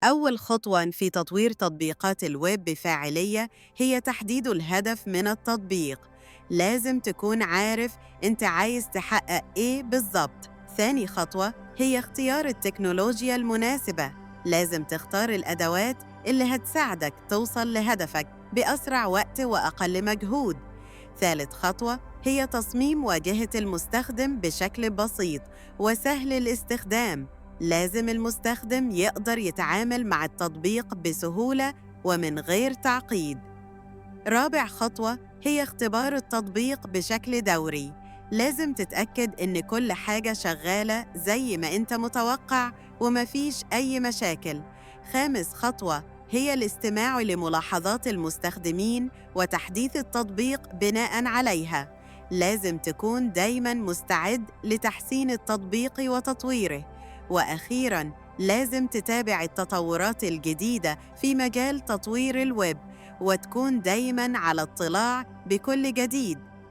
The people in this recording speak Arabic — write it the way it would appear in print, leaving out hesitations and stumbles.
أول خطوة في تطوير تطبيقات الويب بفاعلية هي تحديد الهدف من التطبيق. لازم تكون عارف أنت عايز تحقق إيه بالضبط. ثاني خطوة هي اختيار التكنولوجيا المناسبة. لازم تختار الأدوات اللي هتساعدك توصل لهدفك بأسرع وقت وأقل مجهود. ثالث خطوة هي تصميم واجهة المستخدم بشكل بسيط وسهل الاستخدام. لازم المستخدم يقدر يتعامل مع التطبيق بسهولة ومن غير تعقيد. رابع خطوة هي اختبار التطبيق بشكل دوري. لازم تتأكد إن كل حاجة شغالة زي ما أنت متوقع ومفيش أي مشاكل. خامس خطوة هي الاستماع لملاحظات المستخدمين وتحديث التطبيق بناءً عليها. لازم تكون دايماً مستعد لتحسين التطبيق وتطويره. وأخيراً، لازم تتابع التطورات الجديدة في مجال تطوير الويب وتكون دايماً على اطلاع بكل جديد